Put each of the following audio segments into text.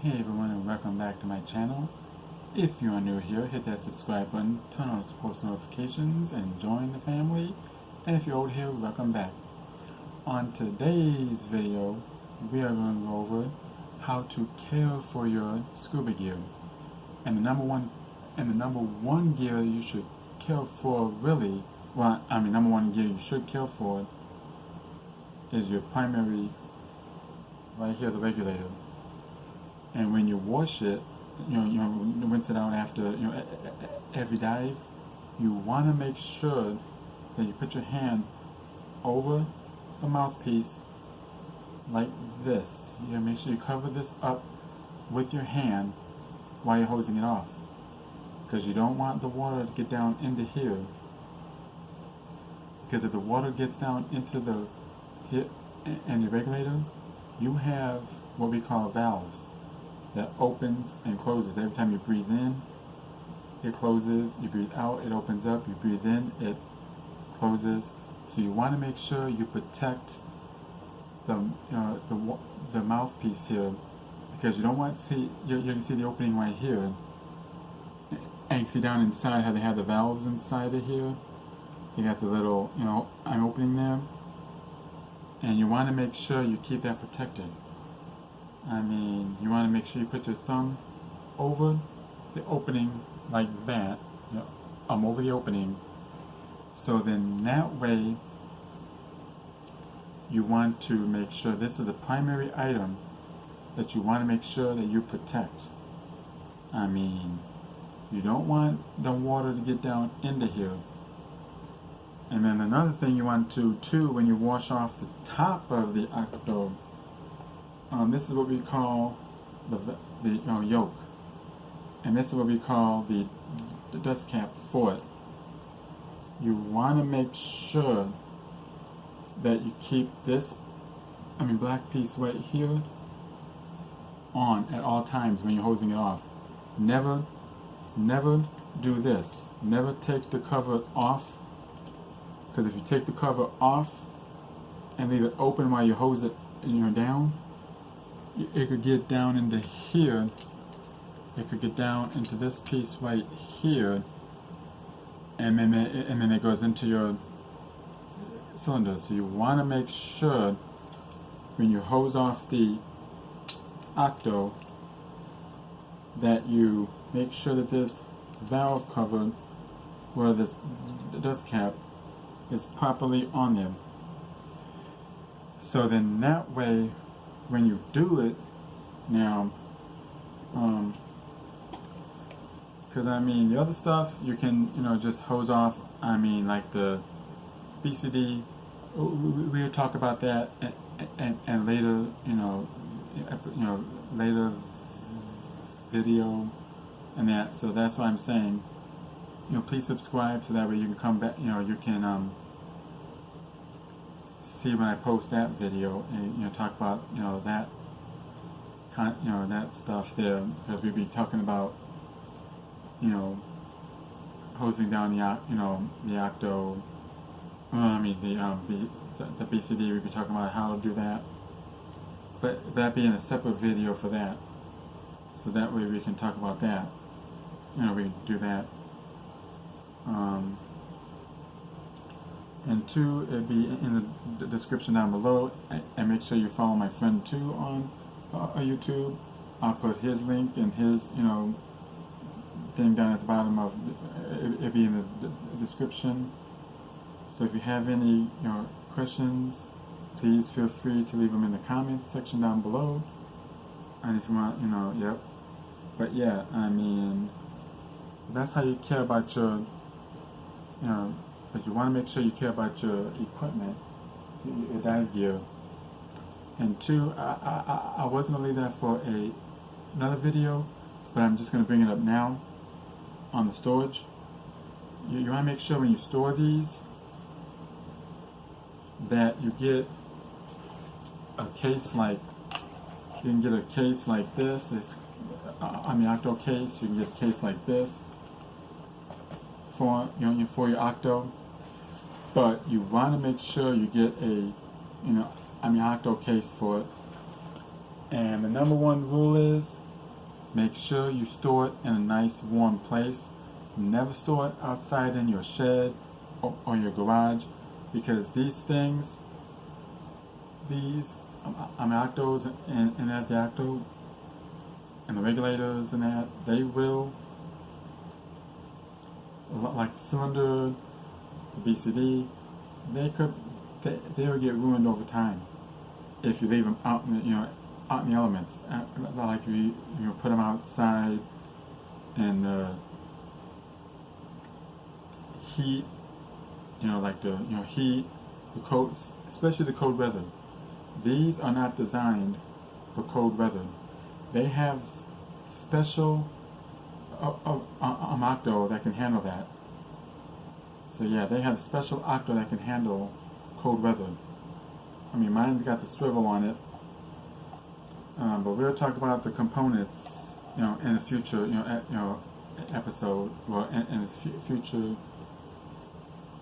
Hey everyone, and welcome back to my channel. If you are new here, hit that subscribe button, turn on post notifications, and join the family. And if you're old here, welcome back. On today's video, we are going to go over how to care for your scuba gear. And the number one gear you should care for number one gear you should care for is your primary, right here, the regulator. And when you wash it, rinse it out after every dive, you want to make sure that you put your hand over the mouthpiece like this. You make sure you cover this up with your hand while you're hosing it off, because you don't want the water to get down into here. Because if the water gets down into the hip and the regulator, you have what we call valves that opens and closes. Every time you breathe in, it closes. You breathe out, it opens up. You breathe in, it closes. So you want to make sure you protect the mouthpiece here, because you don't want to see. You can see the opening right here, and you see down inside how they have the valves inside of here. You got the little eye opening there, and you want to make sure you keep that protected. You want to make sure you put your thumb over the opening like that, over the opening. So then that way, you want to make sure this is the primary item that you want to make sure that you protect. You don't want the water to get down into here. And then another thing you want to too, when you wash off the top of the octo, this is what we call the yoke, and this is what we call the dust cap for it. You want to make sure that you keep this black piece right here on at all times when you're hosing it off. Never do this. Never take the cover off, because if you take the cover off and leave it open while you hose it down, it could get down into here. It could get down into this piece right here, and then it goes into your cylinder. So you want to make sure when you hose off the octo that you make sure that this valve cover, where this dust cap, is properly on there. So then that way, when you do it now, because the other stuff you can just hose off. Like the BCD, we'll talk about that and later, later video and that. So that's why I'm saying, please subscribe so that way you can come back. You can see when I post that video and talk about that that stuff there, because we'll be talking about hosing down the octo. The BCD. We'll be talking about how to do that, but that being a separate video for that. So that way we can talk about that. We can do that. And two, it'd be in the description down below. And make sure you follow my friend too on YouTube. I'll put his link and his thing down at the bottom of it'd be in the description. So if you have any questions, please feel free to leave them in the comment section down below. And if you want, yep. But yeah, that's how you care about your, but you want to make sure you care about your equipment, your dive gear. And two, I was going to leave that for another video, but I'm just going to bring it up now on the storage. You want to make sure when you store these that you get a case like, you can get a case like this. It's octo case. You can get a case like this for for your octo, but you want to make sure you get a octo case for it. And the number one rule is Make sure you store it in a nice warm place. Never store it outside in your shed or your garage, because these things, these octos and that the octo and the regulators and that, they will, like the cylinder, the BCD, they will get ruined over time if you leave them out in the, out in the elements. Like if you put them outside in the heat, like the heat, the cold, especially the cold weather. These are not designed for cold weather. They have special octo that can handle that. So yeah, they have a special octo that can handle cold weather. I mean, mine's got the swivel on it, but we'll talk about the components, in a future, episode, or in a future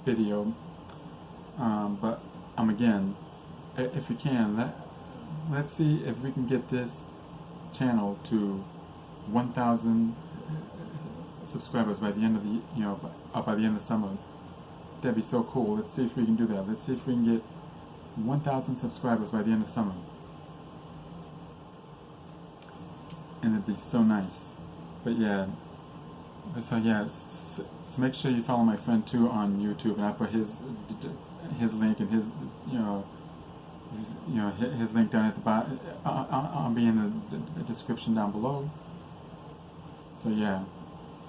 video. But again, if we can, let's see if we can get this channel to 1,000 subscribers by the end of the, by the end of summer. That'd be so cool. Let's see if we can do that. Let's see if we can get 1,000 subscribers by the end of summer. And it'd be so nice. But yeah, so make sure you follow my friend too on YouTube, and I put his link and his his link down at the bottom. I'll be in the description down below. So yeah,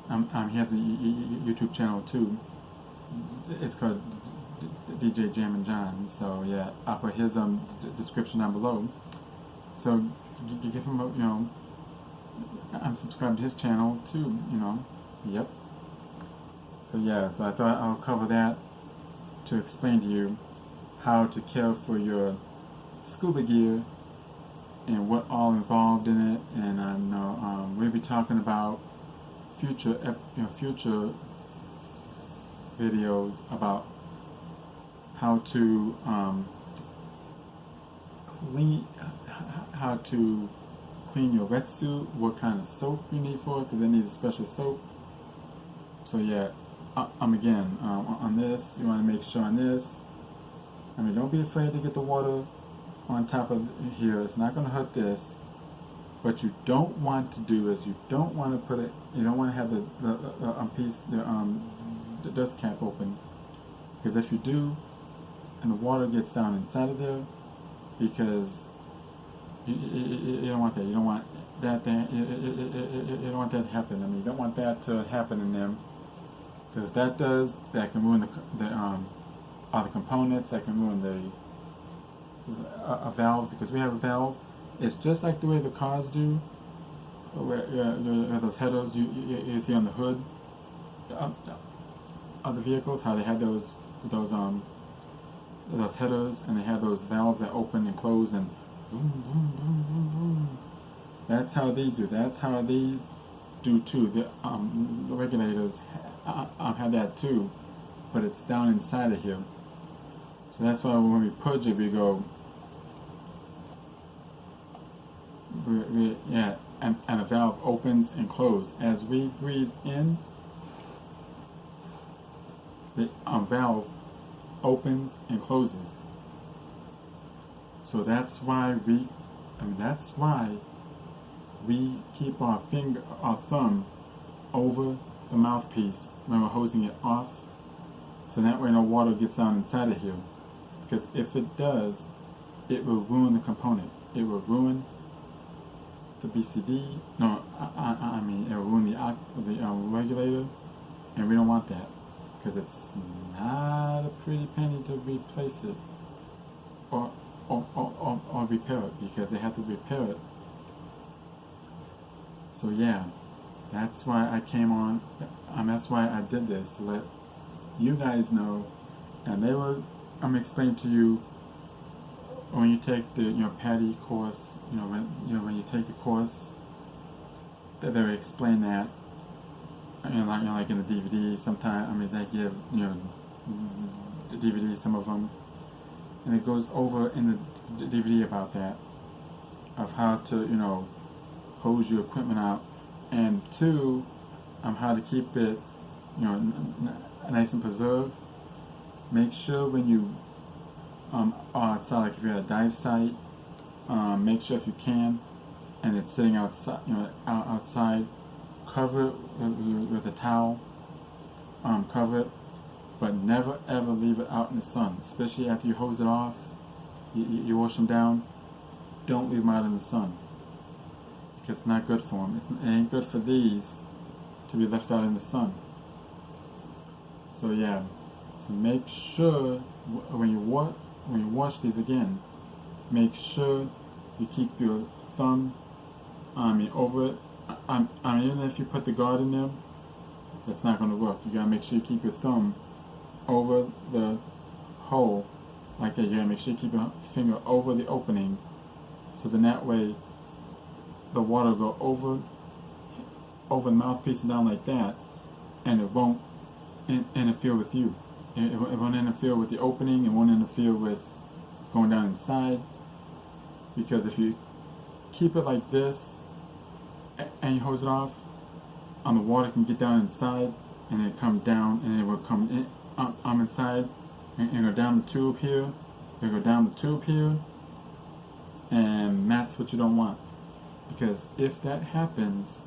he has a YouTube channel too. It's called DJ Jam and John. So yeah, I'll put his description down below. So give him I'm subscribed to his channel too. Yep. So yeah, so I thought I'll cover that to explain to you how to care for your scuba gear and what all involved in it. And I know we'll be talking about future videos about how to clean your wetsuit, what kind of soap you need for it, because it needs a special soap. So yeah, again, on this, you want to make sure on this, don't be afraid to get the water on top of here. It's not going to hurt this. What you don't want to do is you don't want to put it, you don't want to have the dust cap open, because if you do, and the water gets down inside of there, because you don't want that. You don't want that to, you don't want that to happen. You don't want that to happen in them, because that can ruin all the components. That can ruin a valve, because we have a valve. It's just like the way the cars do, where those headers you see on the hood of the vehicles, how they had those headers, and they have those valves that open and close, and boom, boom, boom, boom, boom. That's how these do. That's how these do too. The regulators have that too, but it's down inside of here. So that's why when we purge it, we go, and a valve opens and closes. As we breathe in, the valve opens and closes. So that's why we keep our thumb over the mouthpiece when we're hosing it off, so that way no water gets down inside of here. Because if it does, it will ruin the component. It will ruin the BCD. No, it will ruin the regulator, and we don't want that, because it's not a pretty penny to replace it or repair it, because they have to repair it. So yeah, that's why I came on. That's why I did this, to let you guys know, and they will explain to you when you take the PADI course. When you take the course, that they will explain that. Like in the DVD, sometimes they give the DVD, some of them, and it goes over in the DVD about that, of how to hose your equipment out and two, how to keep it, nice and preserved. Make sure when you are outside, like if you're at a dive site, make sure if you can, and it's sitting outside, outside, cover it with a towel. Cover it, but never ever leave it out in the sun, especially after you hose it off. You wash them down. Don't leave them out in the sun, because it's not good for them. It ain't good for these to be left out in the sun. So yeah, so make sure when you wash these again, make sure you keep your thumb over it. Even if you put the guard in there, that's not going to work. You gotta make sure you keep your thumb over the hole like that. You gotta make sure you keep your finger over the opening, so then that way the water will go over the mouthpiece and down like that, and it won't interfere with you. It won't interfere with the opening. It won't interfere with going down inside, because if you keep it like this and you hose it off, the water can get down inside and it come down, and it will come in inside and go down the tube here. It'll go down the tube here, and that's what you don't want, because if that happens,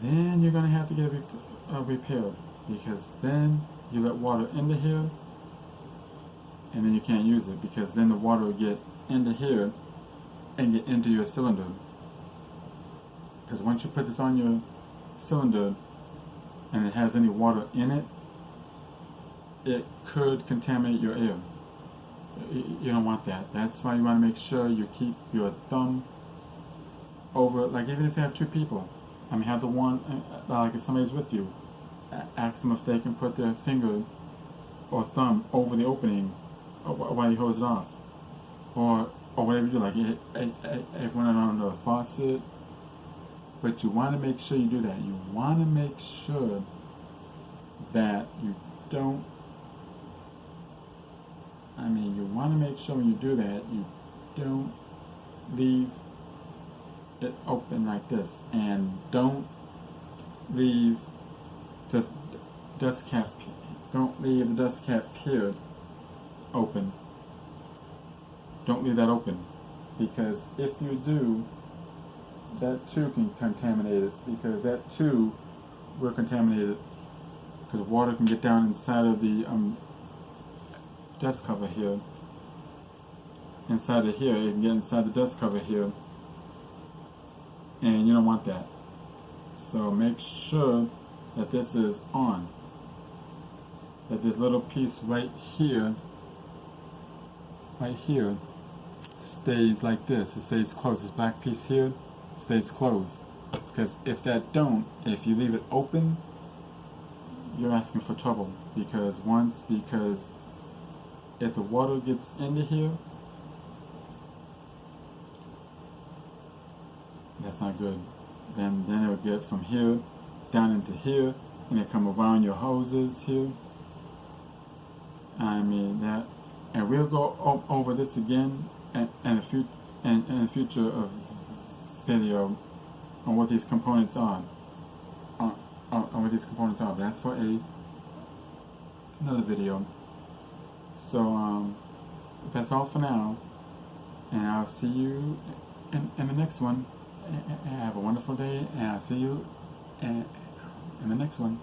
then you're gonna have to get it repaired, because then you let water into here, and then you can't use it, because then the water will get into here and get into your cylinder. Because once you put this on your cylinder and it has any water in it, it could contaminate your air. You don't want that. That's why you want to make sure you keep your thumb over, like even if you have two people, have the one, like if somebody's with you, ask them if they can put their finger or thumb over the opening while you hose it off, or whatever you do, like if one on the faucet. But you want to make sure you do that. You want to make sure that you don't, you want to make sure when you do that, you don't leave it open like this, and don't leave the dust cap here open. Don't leave that open, because if you do, that too can contaminate it, because that too will contaminate it, because water can get down inside of the dust cover here. Inside of here, it can get inside the dust cover here, and you don't want that. So make sure that this is on, that this little piece right here stays like this. It stays closed. This black piece here stays closed, because if you leave it open, you're asking for trouble, because if the water gets into here, that's not good. Then it will get from here down into here, and it come around your hoses here. And we'll go over this again in a future video on what these components are. But that's for another video. So that's all for now, and I'll see you in the next one. Have a wonderful day, and I'll see you in the next one.